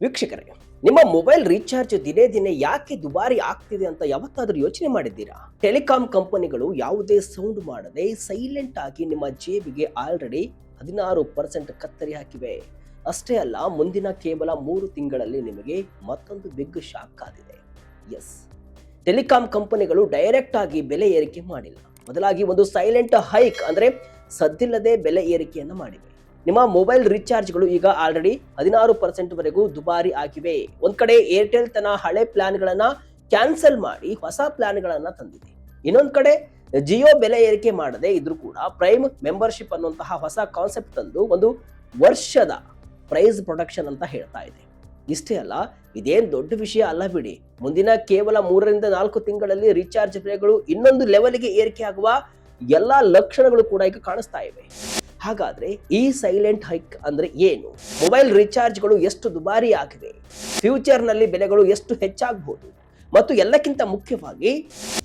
ವೀಕ್ಷಕರೇ, ನಿಮ್ಮ mobile recharge ದಿನೇ ದಿನೇ ಯಾಕೆ ದುಬಾರಿ ಆಗ್ತಿದೆ ಅಂತ ಯಾವತ್ತಾದ್ರೂ ಯೋಚನೆ ಮಾಡಿದ್ದೀರಾ? ಟೆಲಿಕಾಂ ಕಂಪನಿಗಳು ಯಾವುದೇ ಸೌಂಡ್ ಮಾಡದೆ ಸೈಲೆಂಟ್ ಆಗಿ ನಿಮ್ಮ ಜೇಬಿಗೆ ಆಲ್ರೆಡಿ 16% ಕತ್ತರಿ ಹಾಕಿವೆ. ಅಷ್ಟೇ ಅಲ್ಲ, ಮುಂದಿನ ಕೇವಲ 3 ತಿಂಗಳಲ್ಲಿ ನಿಮಗೆ ಮತ್ತೊಂದು ಬಿಗ್ ಶಾಕ್ ಕಾದಿದೆ. ಎಸ್, ಟೆಲಿಕಾಂ ಕಂಪನಿಗಳು ಡೈರೆಕ್ಟ್ ಆಗಿ ಬೆಲೆ ಏರಿಕೆ ಮಾಡಿಲ್ಲ, ಬದಲಾಗಿ ಒಂದು ಸೈಲೆಂಟ್ ಹೈಕ್ ಅಂದ್ರೆ ಸದ್ದಿಲ್ಲದೆ ಬೆಲೆ ಏರಿಕೆಯನ್ನು ಮಾಡಿವೆ. ನಿಮ್ಮ ಮೊಬೈಲ್ ರೀಚಾರ್ಜ್ಗಳು ಈಗ ಆಲ್ರೆಡಿ 16% ವರೆಗೂ ದುಬಾರಿ ಆಗಿವೆ. ಒಂದ್ ಕಡೆ ಏರ್ಟೆಲ್ ತನ್ನ ಹಳೆ ಪ್ಲಾನ್ಗಳನ್ನ ಕ್ಯಾನ್ಸಲ್ ಮಾಡಿ ಹೊಸ ಪ್ಲಾನ್ಗಳನ್ನ ತಂದಿದೆ. ಇನ್ನೊಂದ್ ಕಡೆ ಜಿಯೋ ಬೆಲೆ ಏರಿಕೆ ಮಾಡದೆ ಇದ್ರೂ ಕೂಡ ಪ್ರೈಮ್ ಮೆಂಬರ್ಶಿಪ್ ಅನ್ನುವಂತಹ ಹೊಸ ಕಾನ್ಸೆಪ್ಟ್ ತಂದು ಒಂದು ವರ್ಷದ ಪ್ರೈಸ್ ಪ್ರೊಡಕ್ಷನ್ ಅಂತ ಹೇಳ್ತಾ ಇದೆ. ಇಷ್ಟೇ ಅಲ್ಲ, ಇದೇನ್ ದೊಡ್ಡ ವಿಷಯ ಅಲ್ಲ ಬಿಡಿ. ಮುಂದಿನ ಕೇವಲ 3 ರಿಂದ 4 ತಿಂಗಳಲ್ಲಿ ರೀಚಾರ್ಜ್ ಬೆಲೆಗಳು ಇನ್ನೊಂದು ಲೆವೆಲ್ಗೆ ಏರಿಕೆ ಆಗುವ ಎಲ್ಲಾ ಲಕ್ಷಣಗಳು ಕೂಡ ಈಗ ಕಾಣಿಸ್ತಾ ಇವೆ. ಹಾಗಾದ್ರೆ ಈ ಸೈಲೆಂಟ್ ಹೈಕ್ ಅಂದ್ರೆ ಏನು? ಮೊಬೈಲ್ ರೀಚಾರ್ಜ್ಗಳು ಎಷ್ಟು ದುಬಾರಿ ಆಗಿವೆ? ಫ್ಯೂಚರ್ ನಲ್ಲಿ ಬೆಲೆಗಳು ಎಷ್ಟು ಹೆಚ್ಚಾಗಬಹುದು? ಮತ್ತು ಎಲ್ಲಕ್ಕಿಂತ ಮುಖ್ಯವಾಗಿ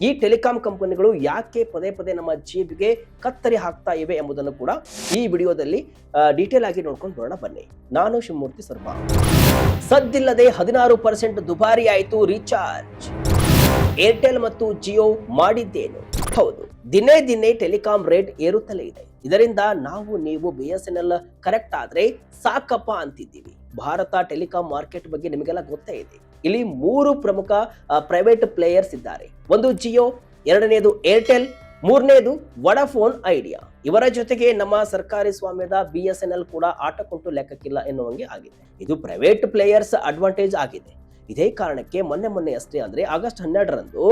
ಈ ಟೆಲಿಕಾಂ ಕಂಪನಿಗಳು ಯಾಕೆ ಪದೇ ಪದೇ ನಮ್ಮ ಜೇಬಿಗೆ ಕತ್ತರಿ ಹಾಕ್ತಾ ಇವೆ ಎಂಬುದನ್ನು ಕೂಡ ಈ ವಿಡಿಯೋದಲ್ಲಿ ಡೀಟೇಲ್ ಆಗಿ ನೋಡ್ಕೊಂಡು ಬರೋಣ ಬನ್ನಿ. ನಾನು ಶಿವಮೂರ್ತಿ ಸರ್ಮಾ. ಸದ್ದಿಲ್ಲದೆ 16% ದುಬಾರಿ ಆಯಿತು ರೀಚಾರ್ಜ್. ಏರ್ಟೆಲ್ ಮತ್ತು ಜಿಯೋ ಮಾಡಿದ್ದೇನು? ಹೌದು, ದಿನೇ ದಿನೇ ಟೆಲಿಕಾಂ ರೇಟ್ ಏರುತ್ತಲೇ ಇದೆ. ಇದರಿಂದ ನೀವು BSNL ಕರೆಕ್ಟ್ ಆದ್ರೆ ಸಾಕಪ್ಪ ಅಂತಿದ್ದೀವಿ. ಭಾರತ ಟೆಲಿಕಾಂ ಮಾರ್ಕೆಟ್ ಬಗ್ಗೆ ನಿಮಗೆಲ್ಲ ಗೊತ್ತೇ ಇದೆ. ಇಲ್ಲಿ 3 ಪ್ರಮುಖ ಪ್ರೈವೇಟ್ ಪ್ಲೇಯರ್ಸ್ ಇದ್ದಾರೆ. ಒಂದು ಜಿಯೋ, ಎರಡನೇದು ಏರ್ಟೆಲ್, ಮೂರನೇದು ವಡಾಫೋನ್ ಐಡಿಯಾ. ಇವರ ಜೊತೆಗೆ ನಮ್ಮ ಸರ್ಕಾರಿ ಸ್ವಾಮ್ಯದ BSNL ಕೂಡ ಆಟಕ್ಕುಂಟು ಲೆಕ್ಕಕ್ಕಿಲ್ಲ ಎನ್ನುವಂಗೆ ಆಗಿದೆ. ಇದು ಪ್ರೈವೇಟ್ ಪ್ಲೇಯರ್ಸ್ ಅಡ್ವಾಂಟೇಜ್ ಆಗಿದೆ. ಇದೇ ಕಾರಣಕ್ಕೆ ಮೊನ್ನೆ ಅಷ್ಟೇ ಅಂದ್ರೆ ಆಗಸ್ಟ್ 12ರಂದು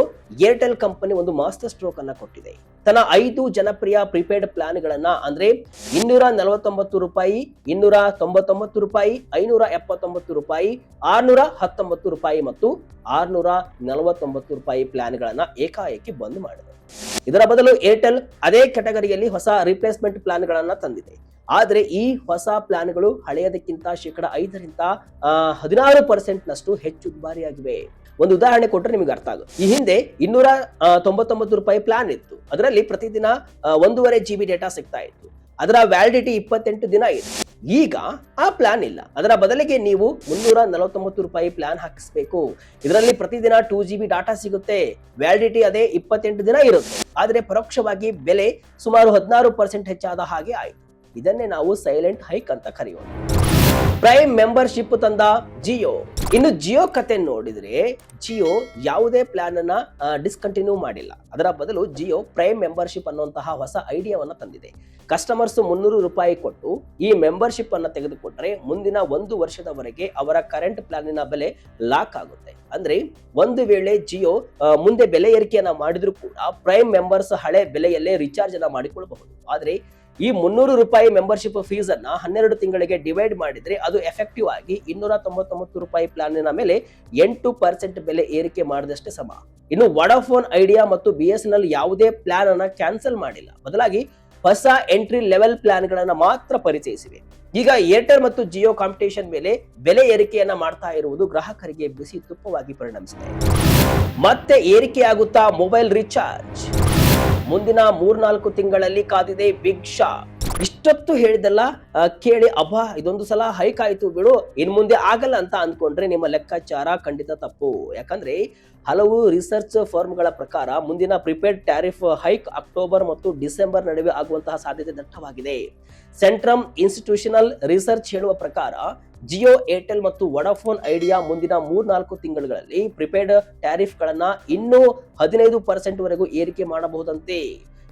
ಏರ್ಟೆಲ್ ಕಂಪನಿ ಒಂದು ಮಾಸ್ಟರ್ ಸ್ಟ್ರೋಕ್ ಅನ್ನ ಕೊಟ್ಟಿದೆ. ತನ್ನ 5 ಜನಪ್ರಿಯ ಪ್ರಿಪೇಡ್ ಪ್ಲಾನ್ ಗಳನ್ನ ಅಂದ್ರೆ 249 ರೂಪಾಯಿ, 299 ರೂಪಾಯಿ, 579 ರೂಪಾಯಿ, 619 ರೂಪಾಯಿ ಮತ್ತು 649 ರೂಪಾಯಿ ಪ್ಲಾನ್ ಗಳನ್ನ ಏಕಾಏಕಿ ಬಂದ್ ಮಾಡಿದೆ. ಇದರ ಬದಲು ಏರ್ಟೆಲ್ ಅದೇ ಕ್ಯಾಟಗರಿಯಲ್ಲಿ ಹೊಸ ರಿಪ್ಲೇಸ್ಮೆಂಟ್ ಪ್ಲಾನ್ ಗಳನ್ನ ತಂದಿದೆ. ಆದ್ರೆ ಈ ಹೊಸ ಪ್ಲಾನ್ಗಳು ಹಳೆಯದಕ್ಕಿಂತ 5% ರಿಂದ 16% ನಷ್ಟು ಹೆಚ್ಚು ದುಬಾರಿಯಾಗಿವೆ. ಒಂದು ಉದಾಹರಣೆ ಕೊಟ್ಟರೆ ನಿಮಗೆ ಅರ್ಥ ಆಗುತ್ತೆ. ಈ ಹಿಂದೆ 299 ರೂಪಾಯಿ ಪ್ಲಾನ್ ಇತ್ತು. ಅದರಲ್ಲಿ ಪ್ರತಿದಿನ 1.5 GB ಡೇಟಾ ಸಿಗ್ತಾ ಇತ್ತು. ಅದರ ವ್ಯಾಲಿಡಿಟಿ 28 ದಿನ ಇತ್ತು. ಈಗ ಆ ಪ್ಲಾನ್ ಇಲ್ಲ. ಅದರ ಬದಲಿಗೆ ನೀವು 349 ರೂಪಾಯಿ ಪ್ಲಾನ್ ಹಾಕಿಸ್ಬೇಕು. ಇದರಲ್ಲಿ ಪ್ರತಿದಿನ 2 GB ಡಾಟಾ ಸಿಗುತ್ತೆ. ವ್ಯಾಲಿಡಿಟಿ ಅದೇ 28 ದಿನ ಇರುತ್ತೆ. ಆದ್ರೆ ಪರೋಕ್ಷವಾಗಿ ಬೆಲೆ ಸುಮಾರು 16% ಹೆಚ್ಚಾದ ಹಾಗೆ ಆಯಿತು. ಇದನ್ನೇ ನಾವು ಸೈಲೆಂಟ್ ಹೈಕ್ ಅಂತ ಕರೆಯೋಣ. ಪ್ರೈಮ್ ಮೆಂಬರ್ಶಿಪ್ ತಂದ ಜಿಯೋ. ಇನ್ನು ಜಿಯೋ ಕತೆ ನೋಡಿದ್ರೆ ಜಿಯೋ ಯಾವುದೇ ಪ್ಲಾನ್ ಅನ್ನ ಡಿಸ್ಕಂಟಿನ್ಯೂ ಮಾಡಿಲ್ಲ. ಅದರ ಬದಲು ಜಿಯೋ ಪ್ರೈಮ್ ಮೆಂಬರ್ಶಿಪ್ ಅನ್ನುವಂತಹ ಹೊಸ ಐಡಿಯಾವನ್ನ ತಂದಿದೆ. ಕಸ್ಟಮರ್ಸ್ 300 ರೂಪಾಯಿ ಕೊಟ್ಟು ಈ ಮೆಂಬರ್ಶಿಪ್ ಅನ್ನ ತೆಗೆದುಕೊಂಡ್ರೆ ಮುಂದಿನ 1 ವರ್ಷದವರೆಗೆ ಅವರ ಕರೆಂಟ್ ಪ್ಲಾನಿನ ಬೆಲೆ ಲಾಕ್ ಆಗುತ್ತೆ. ಅಂದ್ರೆ ಒಂದು ವೇಳೆ ಜಿಯೋ ಮುಂದೆ ಬೆಲೆ ಏರಿಕೆಯನ್ನ ಮಾಡಿದ್ರು ಕೂಡ ಪ್ರೈಮ್ ಮೆಂಬರ್ಸ್ ಹಳೆ ಬೆಲೆಯಲ್ಲೇ ರೀಚಾರ್ಜ್ ಅನ್ನ ಮಾಡಿಕೊಳ್ಳಬಹುದು. ಆದ್ರೆ ಈ 300 ರೂಪಾಯಿ ಮೆಂಬರ್ಶಿಪ್ ಫೀಸ್ ಅನ್ನ 12 ತಿಂಗಳಿಗೆ ಡಿವೈಡ್ ಮಾಡಿದ್ರೆ ಅದು ಎಫೆಕ್ಟಿವ್ ಆಗಿ 299 ರೂಪಾಯಿ ಪ್ಲಾನಿನ ಮೇಲೆ 8% ಬೆಲೆ ಏರಿಕೆ ಮಾಡಿದಷ್ಟೇ ಸಮ. ಇನ್ನು ವಡಾಫೋನ್ ಐಡಿಯಾ ಮತ್ತು BSNL ಯಾವುದೇ ಪ್ಲಾನ್ ಅನ್ನ ಕ್ಯಾನ್ಸಲ್ ಮಾಡಿಲ್ಲ, ಬದಲಾಗಿ ಹೊಸ ಎಂಟ್ರಿ ಲೆವೆಲ್ ಪ್ಲಾನ್ ಗಳನ್ನ ಮಾತ್ರ ಪರಿಚಯಿಸಿವೆ. ಈಗ ಏರ್ಟೆಲ್ ಮತ್ತು ಜಿಯೋ ಕಾಂಪಿಟೇಷನ್ ಮೇಲೆ ಬೆಲೆ ಏರಿಕೆಯನ್ನ ಮಾಡ್ತಾ ಇರುವುದು ಗ್ರಾಹಕರಿಗೆ ಬಿಸಿ ತುಪ್ಪವಾಗಿ ಪರಿಣಮಿಸಿದೆ. ಮತ್ತೆ ಏರಿಕೆಯಾಗುತ್ತಾ ಮೊಬೈಲ್ ರೀಚಾರ್ಜ್? ಮುಂದಿನ 3-4 ತಿಂಗಳಲ್ಲಿ ಕಾದಿದೆ ಬಿಗ್ ಶಾಕ್. ಇಷ್ಟೊತ್ತು ಹೇಳಿದೆಲ್ಲ ಕೇಳಿ ಅಬ್ಬಾ ಇದೊಂದು ಸಲ ಹೈಕ್ ಆಯ್ತು ಬಿಡು, ಇನ್ ಮುಂದೆ ಆಗಲ್ಲ ಅಂತ ಅಂದ್ಕೊಂಡ್ರೆ ನಿಮ್ಮ ಲೆಕ್ಕಾಚಾರ ಖಂಡಿತ ತಪ್ಪು. ಯಾಕಂದ್ರೆ ಹಲವು ರಿಸರ್ಚ್ ಫರ್ಮ್ಗಳ ಪ್ರಕಾರ ಮುಂದಿನ ಪ್ರಿಪೇಡ್ ಟ್ಯಾರಿಫ್ ಹೈಕ್ ಅಕ್ಟೋಬರ್ ಮತ್ತು ಡಿಸೆಂಬರ್ ನಡುವೆ ಆಗುವಂತಹ ಸಾಧ್ಯತೆ ದಟ್ಟವಾಗಿದೆ. ಸೆಂಟ್ರಮ್ ಇನ್ಸ್ಟಿಟ್ಯೂಷನಲ್ ರಿಸರ್ಚ್ ಹೇಳುವ ಪ್ರಕಾರ ಜಿಯೋ, ಏರ್ಟೆಲ್ ಮತ್ತು ವಡಾಫೋನ್ ಐಡಿಯಾ ಮುಂದಿನ 3-4 ತಿಂಗಳುಗಳಲ್ಲಿ ಪ್ರಿಪೇಡ್ ಟ್ಯಾರಿಫ್ ಗಳನ್ನ ಇನ್ನೂ 15% ವರೆಗೂ ಏರಿಕೆ ಮಾಡಬಹುದಂತೆ.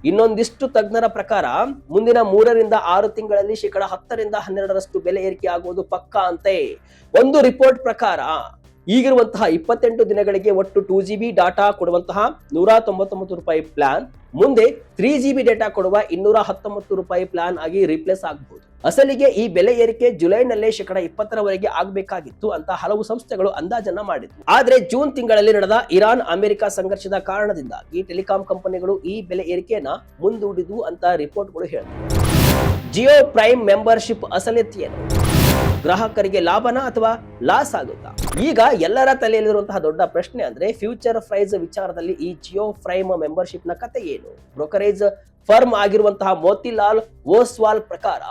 ಇನ್ನೊಂದಿಷ್ಟು ತಜ್ಞರ ಪ್ರಕಾರ ಮುಂದಿನ 3 ರಿಂದ 6 ತಿಂಗಳಲ್ಲಿ 10% ರಿಂದ 12% ಬೆಲೆ ಏರಿಕೆ ಆಗುವುದು ಪಕ್ಕಾ ಅಂತೆ. ಒಂದು ರಿಪೋರ್ಟ್ ಪ್ರಕಾರ ಈಗಿರುವಂತಹ 28 ದಿನಗಳಿಗೆ ಒಟ್ಟು 2 GB ಡಾಟಾ ಕೊಡುವಂತಹ 199 ರೂಪಾಯಿ ಪ್ಲಾನ್ ಮುಂದೆ 3 GB ಡೇಟಾ ಕೊಡುವ 219 ರೂಪಾಯಿ ಪ್ಲಾನ್ ಆಗಿ ರಿಪ್ಲೇಸ್ ಆಗಬಹುದು. ಅಸಲಿಗೆ ಈ ಬೆಲೆ ಏರಿಕೆ ಜುಲೈನಲ್ಲೇ 20% ಆಗಬೇಕಾಗಿತ್ತು ಅಂತ ಹಲವು ಸಂಸ್ಥೆಗಳು ಅಂದಾಜನ್ನ ಮಾಡಿದ್ವು. ಆದ್ರೆ ಜೂನ್ ತಿಂಗಳಲ್ಲಿ ನಡೆದ ಇರಾನ್ ಅಮೆರಿಕ ಸಂಘರ್ಷದ ಕಾರಣದಿಂದಾಗಿ ಟೆಲಿಕಾಂ ಕಂಪನಿಗಳು ಈ ಬೆಲೆ ಏರಿಕೆಯನ್ನ ಮುಂದೂಡಿದ್ವು ಅಂತ ರಿಪೋರ್ಟ್ಗಳು ಹೇಳಿವೆ. ಜಿಯೋ ಪ್ರೈಮ್ ಮೆಂಬರ್ಶಿಪ್ ಅಸಲಿಯತ್ತೇನು? ಗ್ರಾಹಕರಿಗೆ ಲಾಭನ ಅಥವಾ ಲಾಸ್ ಆಗುತ್ತಾ? ಈಗ ಎಲ್ಲರ ತಲೆಯಲ್ಲಿರುವಂತಹ ದೊಡ್ಡ ಪ್ರಶ್ನೆ ಅಂದ್ರೆ ಫ್ಯೂಚರ್ ಪ್ರೈಸ್ ವಿಚಾರದಲ್ಲಿ ಈ ಜಿಯೋ ಪ್ರೈಮ್ ಮೆಂಬರ್ಶಿಪ್ ನ ಕತೆ ಏನು? ಬ್ರೋಕರೇಜ್ ಫರ್ಮ್ ಆಗಿರುವಂತಹ ಮೋತಿಲಾಲ್ ಓಸ್ವಾಲ್ ಪ್ರಕಾರ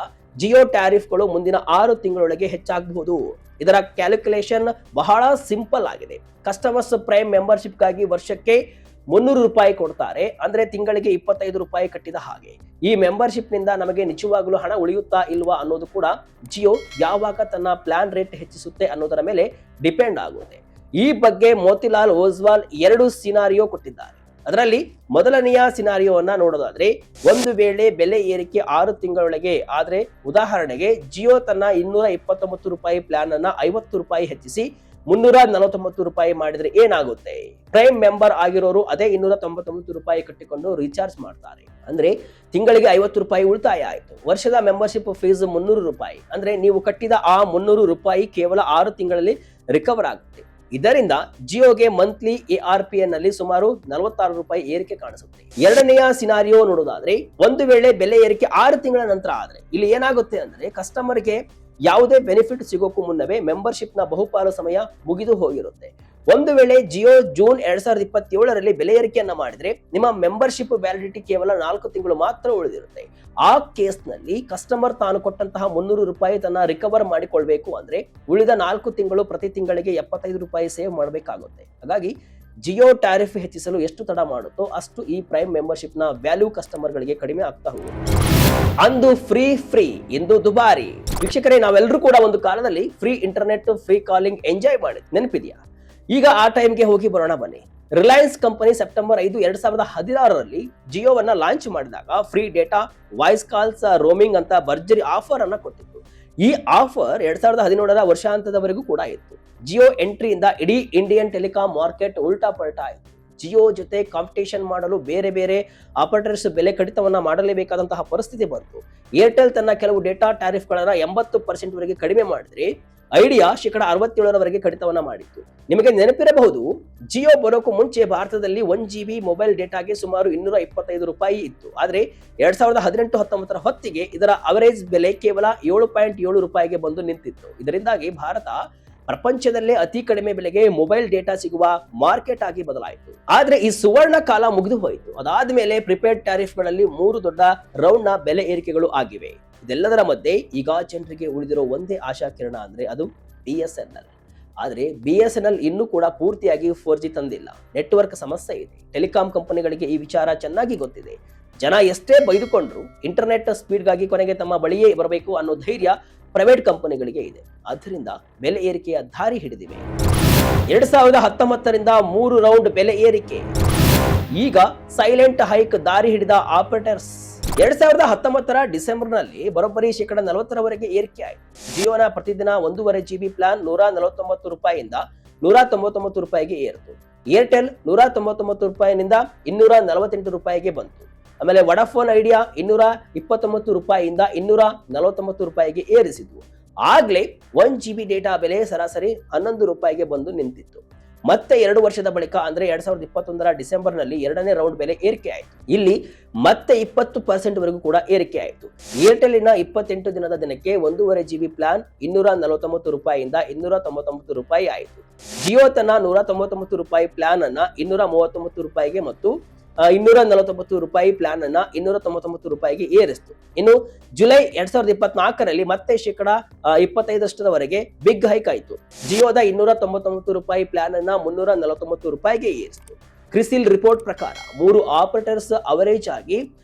ಜಿಯೋ ಟ್ಯಾರಿಫ್ಗಳು ಮುಂದಿನ 6 ತಿಂಗಳೊಳಗೆ ಹೆಚ್ಚಾಗಬಹುದು. ಇದರ ಕ್ಯಾಲ್ಕುಲೇಷನ್ ಬಹಳ ಸಿಂಪಲ್ ಆಗಿದೆ. ಕಸ್ಟಮರ್ಸ್ ಪ್ರೈಮ್ ಮೆಂಬರ್ಶಿಪ್ಗಾಗಿ ವರ್ಷಕ್ಕೆ 300 ರೂಪಾಯಿ ಕೊಡ್ತಾರೆ, ಅಂದ್ರೆ ತಿಂಗಳಿಗೆ 25 ರೂಪಾಯಿ ಕಟ್ಟಿದ ಹಾಗೆ. ಈ ಮೆಂಬರ್ಶಿಪ್ ನಿಂದ ನಮಗೆ ನಿಜವಾಗ್ಲೂ ಹಣ ಉಳಿಯುತ್ತಾ ಇಲ್ವಾ ಅನ್ನೋದು ಕೂಡ ಜಿಯೋ ಯಾವಾಗ ತನ್ನ ಪ್ಲಾನ್ ರೇಟ್ ಹೆಚ್ಚಿಸುತ್ತೆ ಅನ್ನೋದರ ಮೇಲೆ ಡಿಪೆಂಡ್ ಆಗುತ್ತೆ. ಈ ಬಗ್ಗೆ ಮೋತಿಲಾಲ್ ಓಸ್ವಾಲ್ 2 ಸಿನಾರಿಯೋ ಕೊಟ್ಟಿದ್ದಾರೆ. ಅದರಲ್ಲಿ ಮೊದಲನೆಯ ಸಿನಾರಿಯೋವನ್ನ ನೋಡೋದಾದ್ರೆ, ಒಂದು ವೇಳೆ ಬೆಲೆ ಏರಿಕೆ 6 ತಿಂಗಳೊಳಗೆ ಆದ್ರೆ, ಉದಾಹರಣೆಗೆ ಜಿಯೋ ತನ್ನ 229 ರೂಪಾಯಿ ಪ್ಲಾನ್ ಅನ್ನ 50 ರೂಪಾಯಿ ಹೆಚ್ಚಿಸಿ 349 ರೂಪಾಯಿ ಮಾಡಿದ್ರೆ ಏನಾಗುತ್ತೆ? ಪ್ರೈಮ್ ಮೆಂಬರ್ ಆಗಿರೋರು ಅದೇ 299 ರೂಪಾಯಿ ಕಟ್ಟಿಕೊಂಡು ರೀಚಾರ್ಜ್ ಮಾಡ್ತಾರೆ. ಅಂದ್ರೆ ತಿಂಗಳಿಗೆ 50 ರೂಪಾಯಿ ಉಳಿತಾಯ ಆಯ್ತು. ವರ್ಷದ ಮೆಂಬರ್ಶಿಪ್ ಫೀಸ್ 300 ರೂಪಾಯಿ. ಅಂದ್ರೆ ನೀವು ಕಟ್ಟಿದ ಆ 300 ರೂಪಾಯಿ ಕೇವಲ 6 ತಿಂಗಳಲ್ಲಿ ರಿಕವರ್ ಆಗುತ್ತೆ. ಇದರಿಂದ ಜಿಯೋಗೆ ಮಂತ್ಲಿ ARPN ನಲ್ಲಿ ಸುಮಾರು 46 ರೂಪಾಯಿ ಏರಿಕೆ ಕಾಣಿಸುತ್ತೆ. ಎರಡನೆಯ ಸಿನಾರಿಯೋ ನೋಡೋದಾದ್ರೆ, ಒಂದು ವೇಳೆ ಬೆಲೆ ಏರಿಕೆ 6 ತಿಂಗಳ ನಂತರ ಆದ್ರೆ, ಇಲ್ಲಿ ಏನಾಗುತ್ತೆ ಅಂದ್ರೆ ಕಸ್ಟಮರ್ಗೆ ಯಾವುದೇ ಬೆನಿಫಿಟ್ ಸಿಗೋಕ್ಕೂ ಮುನ್ನವೇ ಮೆಂಬರ್ಶಿಪ್ ನ ಬಹುಪಾಲು ಸಮಯ ಮುಗಿದು ಹೋಗಿರುತ್ತೆ. ಒಂದು ವೇಳೆ ಜಿಯೋ ಜೂನ್ 2027ರಲ್ಲಿ ಬೆಲೆ ಏರಿಕೆಯನ್ನ ಮಾಡಿದ್ರೆ ನಿಮ್ಮ ಮೆಂಬರ್ಶಿಪ್ ವ್ಯಾಲಿಡಿಟಿ ಕೇವಲ 4 ತಿಂಗಳು ಮಾತ್ರ ಉಳಿದಿರುತ್ತೆ. ಆ ಕೇಸ್ ನಲ್ಲಿ ಕಸ್ಟಮರ್ ತಾನು ಕೊಟ್ಟಂತಹ 300 ರೂಪಾಯಿ ತನ್ನ ರಿಕವರ್ ಮಾಡಿಕೊಳ್ಬೇಕು ಅಂದ್ರೆ ಉಳಿದ 4 ತಿಂಗಳು ಪ್ರತಿ ತಿಂಗಳಿಗೆ 75 ರೂಪಾಯಿ ಸೇವ್ ಮಾಡಬೇಕಾಗುತ್ತೆ. ಹಾಗಾಗಿ ಜಿಯೋ ಟ್ಯಾರಿಫ್ ಹೆಚ್ಚಿಸಲು ಎಷ್ಟು ತಡ ಮಾಡುತ್ತೋ ಅಷ್ಟು ಈ ಪ್ರೈಮ್ ಮೆಂಬರ್ಶಿಪ್ ನ ವ್ಯಾಲ್ಯೂ ಕಸ್ಟಮರ್ ಗಳಿಗೆ ಕಡಿಮೆ ಆಗ್ತಾ ಹೋಗುತ್ತೆ. ಅಂದು ಫ್ರೀ ಇಂದು ದುಬಾರಿ. ವೀಕ್ಷಕರೇ, ನಾವೆಲ್ಲರೂ ಕೂಡ ಒಂದು ಕಾಲದಲ್ಲಿ free internet, free calling enjoy ಮಾಡಿ ನೆನಪಿದೆಯಾ? ಈಗ ಆ ಟೈಮ್ಗೆ ಹೋಗಿ ಬರೋಣ ಬನ್ನಿ. ರಿಲಯನ್ಸ್ ಕಂಪನಿ ಸೆಪ್ಟೆಂಬರ್ 5, 2016ರಲ್ಲಿ ಜಿಯೋವನ್ನ ಲಾಂಚ್ ಮಾಡಿದಾಗ free data, voice calls, roaming ಅಂತ ಭರ್ಜರಿ ಆಫರ್ ಅನ್ನ ಕೊಟ್ಟಿತ್ತು. ಈ ಆಫರ್ 2017ರ ವರ್ಷಾಂತ್ಯದವರೆಗೂ ಕೂಡ ಇತ್ತು. ಜಿಯೋ ಎಂಟ್ರಿಯಿಂದ ಇಡೀ ಇಂಡಿಯನ್ ಟೆಲಿಕಾಂ ಮಾರ್ಕೆಟ್ ಉಲ್ಟಾ ಪಲ್ಟಾ ಆಯಿತು. ಜಿಯೋ ಜೊತೆ ಕಾಂಪಿಟೇಷನ್ ಮಾಡಲು ಬೇರೆ ಆಪರೇಟರ್ಸ್ ಬೆಲೆ ಕಡಿತವನ್ನ ಮಾಡಲೇಬೇಕಾದಂತಹ ಪರಿಸ್ಥಿತಿ ಬಂತು. ಏರ್ಟೆಲ್ ತನ್ನ ಕೆಲವು ಡೇಟಾ ಟ್ಯಾರಿಫ್ಗಳನ್ನ 80% ವರೆಗೆ ಕಡಿಮೆ ಮಾಡಿದ್ರೆ, ಐಡಿಯಾ 67%ರವರೆಗೆ ಕಡಿತವನ್ನ ಮಾಡಿತ್ತು. ನಿಮಗೆ ನೆನಪಿರಬಹುದು, ಜಿಯೋ ಬರೋಕು ಮುಂಚೆ ಭಾರತದಲ್ಲಿ 1 GB ಮೊಬೈಲ್ ಡೇಟಾಗೆ ಸುಮಾರು 225 ರೂಪಾಯಿ ಇತ್ತು. ಆದ್ರೆ 2018-19 ಹೊತ್ತಿಗೆ ಇದರ ಅವರೇಜ್ ಬೆಲೆ ಕೇವಲ 7.7 ರೂಪಾಯಿಗೆ ಬಂದು ನಿಂತಿತ್ತು. ಇದರಿಂದಾಗಿ ಭಾರತ ಪ್ರಪಂಚದಲ್ಲೇ ಅತಿ ಕಡಿಮೆ ಬೆಲೆಗೆ ಮೊಬೈಲ್ ಡೇಟಾ ಸಿಗುವ ಮಾರ್ಕೆಟ್ ಆಗಿ ಬದಲಾಯಿತು. ಆದ್ರೆ ಈ ಸುವರ್ಣ ಕಾಲ ಮುಗಿದು ಹೋಯಿತು. ಅದಾದ್ಮೇಲೆ ಪ್ರಿಪೇಡ್ ಟ್ಯಾರಿಫ್ಗಳಲ್ಲಿ 3 ದೊಡ್ಡ ರೌಂಡ್ ನ ಬೆಲೆ ಏರಿಕೆಗಳು ಆಗಿವೆ. ಇದೆಲ್ಲದರ ಮಧ್ಯೆ ಈಗ ಜನರಿಗೆ ಉಳಿದಿರೋ ಒಂದೇ ಆಶಾ ಕಿರಣ ಅಂದ್ರೆ ಅದು BSNL. ಆದ್ರೆ BSNL ಇನ್ನೂ ಕೂಡ ಪೂರ್ತಿಯಾಗಿ 4G ತಂದಿಲ್ಲ. ನೆಟ್ವರ್ಕ್ ಸಮಸ್ಯೆ ಇದೆ. ಟೆಲಿಕಾಂ ಕಂಪನಿಗಳಿಗೆ ಈ ವಿಚಾರ ಚೆನ್ನಾಗಿ ಗೊತ್ತಿದೆ. ಜನ ಎಷ್ಟೇ ಬೈದುಕೊಂಡ್ರು ಇಂಟರ್ನೆಟ್ ಸ್ಪೀಡ್ಗಾಗಿ ಕೊನೆಗೆ ತಮ್ಮ ಬಳಿಯೇ ಬರಬೇಕು ಅನ್ನೋ ಧೈರ್ಯ ಪ್ರೈವೇಟ್ ಕಂಪನಿಗಳಿಗೆ ಇದೆ. ಆದ್ದರಿಂದ ಬೆಲೆ ಏರಿಕೆಯ ದಾರಿ ಹಿಡಿದಿವೆ. 2019ರಿಂದ 3 ರೌಂಡ್ ಬೆಲೆ ಏರಿಕೆ. ಈಗ ಸೈಲೆಂಟ್ ಹೈಕ್ ದಾರಿ ಹಿಡಿದ ಆಪರೇಟರ್ಸ್. 2019ರ ಡಿಸೆಂಬರ್ನಲ್ಲಿ ಬರೋಬ್ಬರಿ 40%ರವರೆಗೆ ಏರಿಕೆ ಆಯಿತು. ಜಿಯೋನ ಪ್ರತಿದಿನ 1.5 GB ಪ್ಲಾನ್ 199 ರೂಪಾಯಿಯಿಂದ 199 ರೂಪಾಯಿಗೆ ಏರಿತು. ಏರ್ಟೆಲ್ 199 ರೂಪಾಯಿನಿಂದ 248 ರೂಪಾಯಿಗೆ ಬಂತು. ಆಮೇಲೆ ವಡಾಫೋನ್ ಐಡಿಯಾ 229 ರೂಪಾಯಿಯಿಂದ 249 ರೂಪಾಯಿಗೆ ಏರಿಸಿದ್ವು. ಆಗ್ಲೇ 1 GB ಡೇಟಾ ಬೆಲೆ ಸರಾಸರಿ 11 ರೂಪಾಯಿಗೆ ಬಂದು ನಿಂತಿತ್ತು. ಮತ್ತೆ 2 ವರ್ಷದ ಬಳಿಕ ಅಂದ್ರೆ 2021ರ ಡಿಸೆಂಬರ್ನಲ್ಲಿ 2ನೇ ರೌಂಡ್ ಬೆಲೆ ಏರಿಕೆ ಆಯಿತು. ಇಲ್ಲಿ ಮತ್ತೆ 20% ವರೆಗೂ ಕೂಡ ಏರಿಕೆ ಆಯಿತು. ಏರ್ಟೆಲಿನ 28 ದಿನದ ದಿನಕ್ಕೆ 1.5 GB ಪ್ಲಾನ್ 249 ರೂಪಾಯಿಯಿಂದ 299 ರೂಪಾಯಿ ಆಯಿತು. ಜಿಯೋ ತನ್ನ 199 ರೂಪಾಯಿ ಪ್ಲಾನ್ ಅನ್ನ 239 ರೂಪಾಯಿಗೆ ಮತ್ತು 249 ರೂಪಾಯಿ ಪ್ಲಾನ್ ಅನ್ನ 299 ರೂಪಾಯಿಗೆ ಏರಿಸಿತು. ಇನ್ನು ಜುಲೈ 2024ರಲ್ಲಿ ಮತ್ತೆ 25%ರವರೆಗೆ ಬಿಗ್ ಹೈಕ್ ಆಯಿತು. ಜಿಯೋದ 299 ರೂಪಾಯಿ ಪ್ಲಾನ್ ಅನ್ನ 349 ರೂಪಾಯಿಗೆ ಏರಿಸಿತು. ಕ್ರಿಸಿಲ್ ರಿಪೋರ್ಟ್ ಪ್ರಕಾರ 3 ಆಪರೇಟರ್ಸ್ ಅವರೇಜ್ ಆಗಿ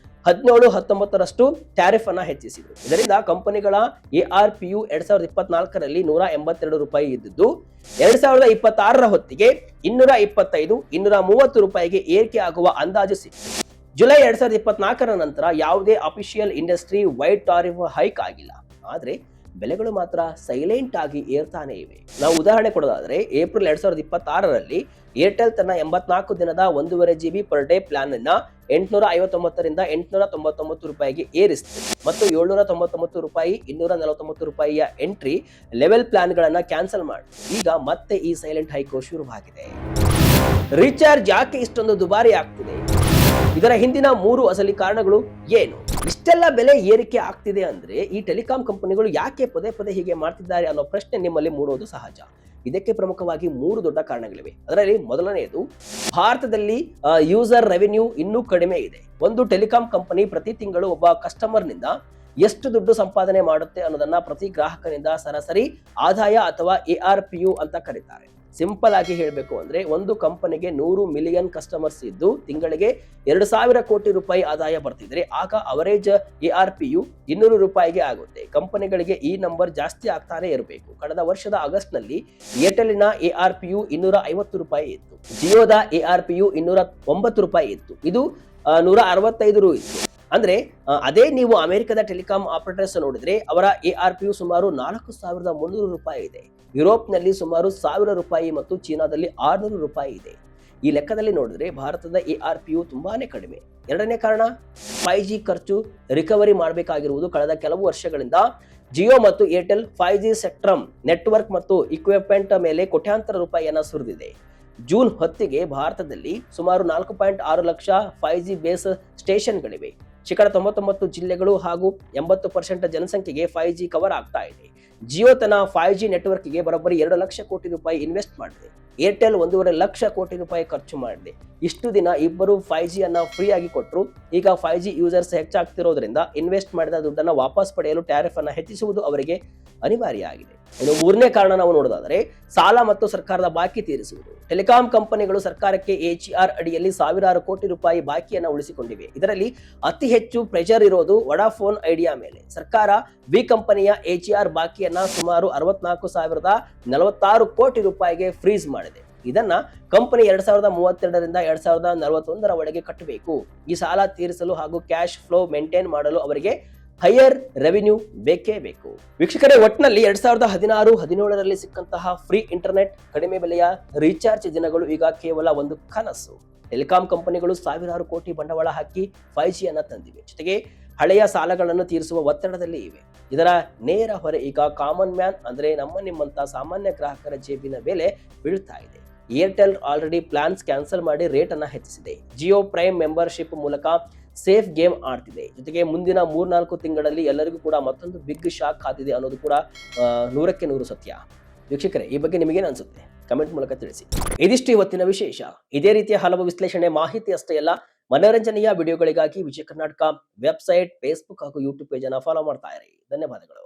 17-19ರಷ್ಟು ಟ್ಯಾರಿಫ್ ಅನ್ನ ಹೆಚ್ಚಿಸಿದರು. ಇದರಿಂದ ಕಂಪನಿಗಳ ARPU 2024ರಲ್ಲಿ 182 ರೂಪಾಯಿ ಇದ್ದಿದ್ದು 2026ರ ಹೊತ್ತಿಗೆ 225-230 ರೂಪಾಯಿಗೆ ಏರಿಕೆ ಆಗುವ ಅಂದಾಜು ಸಿಕ್ಕಿತು. ಜುಲೈ 2024ರ ನಂತರ ಯಾವುದೇ official industry wide tariff hike ಆಗಿಲ್ಲ. ಆದ್ರೆ ಬೆಲೆಗಳು ಮಾತ್ರ ಸೈಲೆಂಟ್ ಆಗಿ ಏರ್ತಾನೆ ಇವೆ. ನಾವು ಉದಾಹರಣೆ ಕೊಡೋದಾದ್ರೆ, ಏಪ್ರಿಲ್ 2026ರಲ್ಲಿ ಏರ್ಟೆಲ್ ತನ್ನ 84 ದಿನದ 1.5 GB ಪರ್ ಡೇ ಪ್ಲಾನ್ ಅನ್ನ 859ರಿಂದ 899 ರೂಪಾಯಿಗೆ ಏರಿಸಿತು ಮತ್ತು 799 ರೂಪಾಯಿ, 249 ರೂಪಾಯಿಯ ಎಂಟ್ರಿ ಲೆವೆಲ್ ಪ್ಲಾನ್ ಗಳನ್ನ ಕ್ಯಾನ್ಸಲ್ ಮಾಡಿ ಈಗ ಮತ್ತೆ ಈ ಸೈಲೆಂಟ್ ಹೈಕೋ ಶುರುವಾಗಿದೆ. ರೀಚಾರ್ಜ್ ಯಾಕೆ ಇಷ್ಟೊಂದು ದುಬಾರಿ ಆಗ್ತಿದೆ? ಇದರ ಹಿಂದಿನ 3 ಅಸಲಿ ಕಾರಣಗಳು ಏನು? ಇಷ್ಟೆಲ್ಲ ಬೆಲೆ ಏರಿಕೆ ಆಗ್ತಿದೆ ಅಂದ್ರೆ ಈ ಟೆಲಿಕಾಂ ಕಂಪನಿಗಳು ಯಾಕೆ ಪದೇ ಹೀಗೆ ಮಾಡ್ತಿದ್ದಾರೆ ಅನ್ನೋ ಪ್ರಶ್ನೆ ನಿಮ್ಮಲ್ಲಿ ಮೂಡೋದು ಸಹಜ. ಇದಕ್ಕೆ ಪ್ರಮುಖವಾಗಿ 3 ದೊಡ್ಡ ಕಾರಣಗಳಿವೆ. ಅದರಲ್ಲಿ ಮೊದಲನೆಯದು, ಭಾರತದಲ್ಲಿ ಯೂಸರ್ ರೆವೆನ್ಯೂ ಇನ್ನೂ ಕಡಿಮೆ ಇದೆ. ಒಂದು ಟೆಲಿಕಾಂ ಕಂಪನಿ ಪ್ರತಿ ತಿಂಗಳು ಒಬ್ಬ ಕಸ್ಟಮರ್ ನಿಂದ ಎಷ್ಟು ದುಡ್ಡು ಸಂಪಾದನೆ ಮಾಡುತ್ತೆ ಅನ್ನೋದನ್ನ ಪ್ರತಿ ಗ್ರಾಹಕನಿಂದ ಸರಾಸರಿ ಆದಾಯ ಅಥವಾ ARPU ಅಂತ ಕರೀತಾರೆ. ಸಿಂಪಲ್ ಆಗಿ ಹೇಳಬೇಕು ಅಂದ್ರೆ ಒಂದು ಕಂಪನಿಗೆ 100 ಮಿಲಿಯನ್ ಕಸ್ಟಮರ್ಸ್ ಇದ್ದು ತಿಂಗಳಿಗೆ 2,000 ಕೋಟಿ ರೂಪಾಯಿ ಆದಾಯ ಬರ್ತಿದ್ರೆ ಆಗ ಅವರೇಜ್ ARPU 200 ರೂಪಾಯಿಗೆ ಆಗುತ್ತೆ. ಕಂಪನಿಗಳಿಗೆ ಈ ನಂಬರ್ ಜಾಸ್ತಿ ಆಗ್ತಾನೆ ಇರಬೇಕು. ಕಳೆದ ವರ್ಷದ ಆಗಸ್ಟ್ ನಲ್ಲಿ ಏರ್ಟೆಲ್ನ ARPU 250 ರೂಪಾಯಿ ಇತ್ತು. ಜಿಯೋದ ARPU 209 ರೂಪಾಯಿ ಇತ್ತು. ಇದು 165 ರು ಇತ್ತು. ಅಂದ್ರೆ ಅದೇ ನೀವು ಅಮೆರಿಕದ ಟೆಲಿಕಾಂ ಆಪರೇಟರ್ಸ್ ನೋಡಿದ್ರೆ ಅವರ ARPU ಸುಮಾರು 4,300 ರೂಪಾಯಿ ಇದೆ. ಯುರೋಪ್ನಲ್ಲಿ ಸುಮಾರು 1,000 ರೂಪಾಯಿ ಮತ್ತು ಚೀನಾದಲ್ಲಿ 600 ರೂಪಾಯಿ ಇದೆ. ಈ ಲೆಕ್ಕದಲ್ಲಿ ನೋಡಿದ್ರೆ ಭಾರತದ ARPU ತುಂಬಾನೇ ಕಡಿಮೆ. ಎರಡನೇ ಕಾರಣ 5G ಖರ್ಚು ರಿಕವರಿ ಮಾಡಬೇಕಾಗಿರುವುದು. ಕಳೆದ ಕೆಲವು ವರ್ಷಗಳಿಂದ ಜಿಯೋ ಮತ್ತು ಏರ್ಟೆಲ್ 5G ಸ್ಪೆಕ್ಟ್ರಮ್ ನೆಟ್ವರ್ಕ್ ಮತ್ತು ಇಕ್ವಿಪ್ಮೆಂಟ್ ಮೇಲೆ ಕೋಟ್ಯಾಂತರ ರೂಪಾಯಿಯನ್ನ ಸುರಿದಿದೆ. ಜೂನ್ 10ಗೆ ಭಾರತದಲ್ಲಿ ಸುಮಾರು 4.6 ಲಕ್ಷ 5G ಬೇಸ್ ಸ್ಟೇಷನ್ಗಳಿವೆ. 99% ಜಿಲ್ಲೆಗಳು ಹಾಗೂ 80% ಜನಸಂಖ್ಯೆಗೆ 5G ಕವರ್ ಆಗ್ತಾ ಇದೆ. ಜಿಯೋ ತನ್ನ 5G ನೆಟ್ವರ್ಕ್ಗೆ ಬರೋಬ್ಬರಿ 2 ಲಕ್ಷ ಕೋಟಿ ರೂಪಾಯಿ ಇನ್ವೆಸ್ಟ್ ಮಾಡಿದೆ. ಏರ್ಟೆಲ್ 1.5 ಲಕ್ಷ ಕೋಟಿ ರೂಪಾಯಿ ಖರ್ಚು ಮಾಡಿದೆ. ಇಷ್ಟು ದಿನ ಇಬ್ಬರು 5G ಅನ್ನ ಫ್ರೀ ಆಗಿ ಕೊಟ್ಟರು. ಈಗ 5G ಯೂಸರ್ಸ್ ಹೆಚ್ಚಾಗ್ತಿರೋದ್ರಿಂದ ಇನ್ವೆಸ್ಟ್ ಮಾಡಿದ ದುಡ್ಡನ್ನು ವಾಪಸ್ ಪಡೆಯಲು ಟ್ಯಾರಿಫ್ ಅನ್ನ ಹೆಚ್ಚಿಸುವುದು ಅವರಿಗೆ ಅನಿವಾರ್ಯ ಆಗಿದೆ. ಇನ್ನು ಮೂರನೇ ಕಾರಣ ನಾವು ನೋಡೋದಾದ್ರೆ ಸಾಲ ಮತ್ತು ಸರ್ಕಾರದ ಬಾಕಿ ತೀರಿಸುವುದು. ಟೆಲಿಕಾಂ ಕಂಪನಿಗಳು ಸರ್ಕಾರಕ್ಕೆ AGR ಅಡಿಯಲ್ಲಿ ಸಾವಿರಾರು ಕೋಟಿ ರೂಪಾಯಿ ಬಾಕಿಯನ್ನು ಉಳಿಸಿಕೊಂಡಿವೆ. ಇದರಲ್ಲಿ ಅತಿ ಹೆಚ್ಚು ಪ್ರೆಷರ್ ಇರೋದು ವಡಾಫೋನ್ ಐಡಿಯಾ ಮೇಲೆ. ಸರ್ಕಾರ ವಿ ಕಂಪನಿಯ AGR ಬಾಕಿಯನ್ನ ಸುಮಾರು 64,046 ಕೋಟಿ ರೂಪಾಯಿಗೆ ಫ್ರೀಸ್ ಮಾಡಿದೆ. ಇದನ್ನ ಕಂಪನಿ 2032ರಿಂದ 2041 ಒಳಗೆ ಕಟ್ಟಬೇಕು. ಈ ಸಾಲ ತೀರಿಸಲು ಹಾಗೂ ಕ್ಯಾಶ್ ಫ್ಲೋ ಮೇಂಟೈನ್ ಮಾಡಲು ಅವರಿಗೆ ಹೈಯರ್ ರೆವಿನ್ಯೂ ಬೇಕೇ ಬೇಕು. ವೀಕ್ಷಕರೇ, ಒಟ್ಟಿನಲ್ಲಿ 2016-17ರಲ್ಲಿ ಸಿಕ್ಕಂತಹ ಫ್ರೀ ಇಂಟರ್ನೆಟ್, ಕಡಿಮೆ ಬೆಲೆಯ ರೀಚಾರ್ಜ್ ದಿನಗಳು ಈಗ ಕೇವಲ ಒಂದು ಕನಸು. ಟೆಲಿಕಾಂ ಕಂಪನಿಗಳು ಸಾವಿರಾರು ಕೋಟಿ ಬಂಡವಾಳ ಹಾಕಿ 5G ಅನ್ನ ತಂದಿವೆ. ಜೊತೆಗೆ ಹಳೆಯ ಸಾಲಗಳನ್ನು ತೀರಿಸುವ ಒತ್ತಡದಲ್ಲಿ ಇವೆ. ಇದರ ನೇರ ಹೊರೆ ಈಗ ಕಾಮನ್ ಮ್ಯಾನ್ ಅಂದ್ರೆ ನಿಮ್ಮಂತ ಸಾಮಾನ್ಯ ಗ್ರಾಹಕರ ಜೇಬಿನ ಮೇಲೆ ಬೀಳ್ತಾ ಇದೆ. ಏರ್ಟೆಲ್ ಆಲ್ರೆಡಿ ಪ್ಲಾನ್ಸ್ ಕ್ಯಾನ್ಸಲ್ ಮಾಡಿ ರೇಟ್ ಅನ್ನ ಹೆಚ್ಚಿಸಿದೆ. ಜಿಯೋ ಪ್ರೈಮ್ ಮೆಂಬರ್ಶಿಪ್ ಮೂಲಕ ಸೇಫ್ ಗೇಮ್ ಆಡ್ತಿದೆ. ಜೊತೆಗೆ ಮುಂದಿನ 3-4 ತಿಂಗಳಲ್ಲಿ ಎಲ್ಲರಿಗೂ ಕೂಡ ಮತ್ತೊಂದು ಬಿಗ್ ಶಾಕ್ ಆದಿದೆ ಅನ್ನೋದು ಕೂಡ 100ಕ್ಕೆ 100 ಸತ್ಯ. ವೀಕ್ಷಕರೇ, ಈ ಬಗ್ಗೆ ನಿಮಗೇನು ಅನ್ಸುತ್ತೆ ಕಮೆಂಟ್ ಮೂಲಕ ತಿಳಿಸಿ. ಇದಿಷ್ಟು ಇವತ್ತಿನ ವಿಶೇಷ. ಇದೇ ರೀತಿಯ ಹಲವು ವಿಶ್ಲೇಷಣೆ, ಮಾಹಿತಿ ಅಷ್ಟೇ ಅಲ್ಲ, ಮನೋರಂಜನೆಯ ವಿಡಿಯೋಗಳಿಗಾಗಿ ವಿಜಯ ಕರ್ನಾಟಕ ವೆಬ್ಸೈಟ್, ಫೇಸ್ಬುಕ್ ಹಾಗೂ ಯೂಟ್ಯೂಬ್ ಪೇಜ್ ಅನ್ನು ಫಾಲೋ ಮಾಡ್ತಾ ಇರಿ. ಧನ್ಯವಾದಗಳು.